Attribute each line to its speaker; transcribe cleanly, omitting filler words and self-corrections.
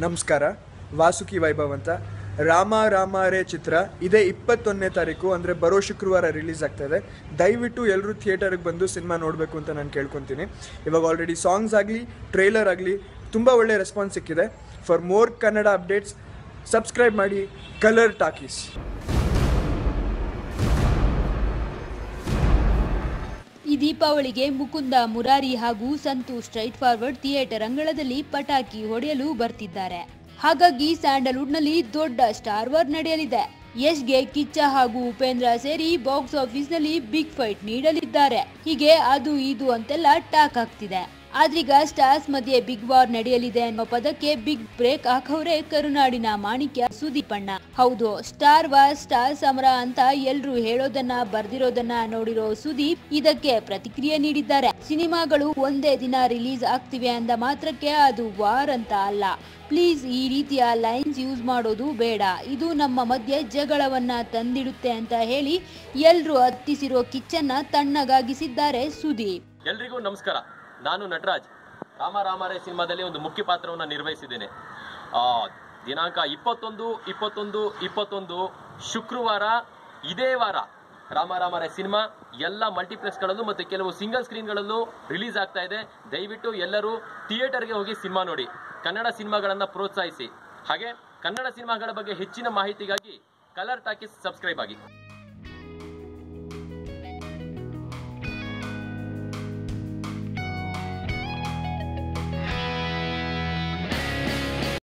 Speaker 1: ನಮಸ್ಕಾರ, ವಾಸುಕಿ ವೈಭವ್ ಅಂತ. ರಾಮ ರಾಮ ರೇ ಚಿತ್ರ ಇದೇ 21ನೇ ತಾರೀಕು ಅಂದರೆ ಬರೋ ಶುಕ್ರವಾರ ರಿಲೀಸ್ ಆಗ್ತಾ ಇದೆ. ದಯವಿಟ್ಟು ಎಲ್ಲರೂ ಥಿಯೇಟರ್ಗೆ ಬಂದು ಸಿನಿಮಾ ನೋಡಬೇಕು ಅಂತ ನಾನು ಕೇಳ್ಕೊತೀನಿ. ಇವಾಗ ಆಲ್ರೆಡಿ ಸಾಂಗ್ಸ್ ಆಗಲಿ ಟ್ರೈಲರ್ ಆಗಲಿ ತುಂಬ ಒಳ್ಳೆ ರೆಸ್ಪಾನ್ಸ್ ಸಿಕ್ಕಿದೆ. For more Kannada updates subscribe ಮಾಡಿ ಕಲರ್ ಟಾಕೀಸ್.
Speaker 2: ಈ ದೀಪಾವಳಿಗೆ ಮುಕುಂದ ಮುರಾರಿ ಹಾಗೂ ಸಂತು ಸ್ಟ್ರೈಟ್ ಫಾರ್ವರ್ಡ್ ಥಿಯೇಟರ್ ಅಂಗಳದಲ್ಲಿ ಪಟಾಕಿ ಹೊಡೆಯಲು ಬರ್ತಿದ್ದಾರೆ. ಹಾಗಾಗಿ ಸ್ಯಾಂಡಲ್ವುಡ್ನಲ್ಲಿ ದೊಡ್ಡ ಸ್ಟಾರ್ ವಾರ್ ನಡೆಯಲಿದೆ. ಯಶ್ಗೆ ಕಿಚ್ಚ ಹಾಗೂ ಉಪೇಂದ್ರ ಸೇರಿ ಬಾಕ್ಸ್ ಆಫೀಸ್ನಲ್ಲಿ ಬಿಗ್ ಫೈಟ್ ನೀಡಲಿದ್ದಾರೆ. ಹೀಗೆ ಅದು ಇದು ಅಂತೆಲ್ಲ ಟಾಕ್ ಆಗ್ತಿದೆ. ಆದ್ರೀಗ ಸ್ಟಾರ್ಸ್ ಮಧ್ಯೆ ಬಿಗ್ ವಾರ್ ನಡೆಯಲಿದೆ ಅನ್ನೋ ಪದಕ್ಕೆ ಬಿಗ್ ಬ್ರೇಕ್ ಹಾಕವ್ರೆ ಕರುನಾಡಿನ ಮಾಣಿಕ್ಯ ಸುದೀಪ್ ಅಣ್ಣ. ಹೌದು, ಸ್ಟಾರ್ ವಾರ್ ಸ್ಟಾರ್ ಸಮರ ಅಂತ ಎಲ್ರು ಹೇಳೋದನ್ನ ಬರ್ದಿರೋದನ್ನ ನೋಡಿರೋ ಸುದೀಪ್ ಇದಕ್ಕೆ ಪ್ರತಿಕ್ರಿಯೆ ನೀಡಿದ್ದಾರೆ. ಸಿನಿಮಾಗಳು ಒಂದೇ ದಿನ ರಿಲೀಸ್ ಆಗ್ತಿವೆ ಅಂದ ಮಾತ್ರಕ್ಕೆ ಅದು ವಾರ್ ಅಂತ ಅಲ್ಲ. ಪ್ಲೀಸ್ ಈ ರೀತಿಯ ಲೈನ್ಸ್ ಯೂಸ್ ಮಾಡೋದು ಬೇಡ. ಇದು ನಮ್ಮ ಮಧ್ಯೆ ಜಗಳವನ್ನ ತಂದಿಡುತ್ತೆ ಅಂತ ಹೇಳಿ ಎಲ್ರು ಹತ್ತಿಸಿರೋ ಕಿಚ್ಚನ್ನ ತಣ್ಣಗಾಗಿಸಿದ್ದಾರೆ ಸುದೀಪ್.
Speaker 3: ಎಲ್ರಿಗೂ ನಮಸ್ಕಾರ. ನಾನು ನಟರಾಜ್. ರಾಮ ರಾಮರೇ ಸಿನಿಮಾದಲ್ಲಿ ಒಂದು ಮುಖ್ಯ ಪಾತ್ರವನ್ನು ನಿರ್ವಹಿಸಿದ್ದೇನೆ. ದಿನಾಂಕ 21 ಶುಕ್ರವಾರ ಇದೇ ವಾರ ರಾಮ ರಾಮರೇ ಸಿನಿಮಾ ಎಲ್ಲ ಮಲ್ಟಿಪ್ಲೆಕ್ಸ್ಗಳಲ್ಲೂ ಮತ್ತು ಕೆಲವು ಸಿಂಗಲ್ ಸ್ಕ್ರೀನ್ಗಳಲ್ಲೂ ರಿಲೀಸ್ ಆಗ್ತಾ ಇದೆ. ದಯವಿಟ್ಟು ಎಲ್ಲರೂ ಥಿಯೇಟರ್ಗೆ ಹೋಗಿ ಸಿನಿಮಾ ನೋಡಿ, ಕನ್ನಡ ಸಿನಿಮಾಗಳನ್ನು ಪ್ರೋತ್ಸಾಹಿಸಿ. ಹಾಗೆ ಕನ್ನಡ ಸಿನಿಮಾಗಳ ಬಗ್ಗೆ ಹೆಚ್ಚಿನ ಮಾಹಿತಿಗಾಗಿ ಕಲರ್ ಟಾಕೀಸ್ ಸಬ್ಸ್ಕ್ರೈಬ್ ಆಗಿ.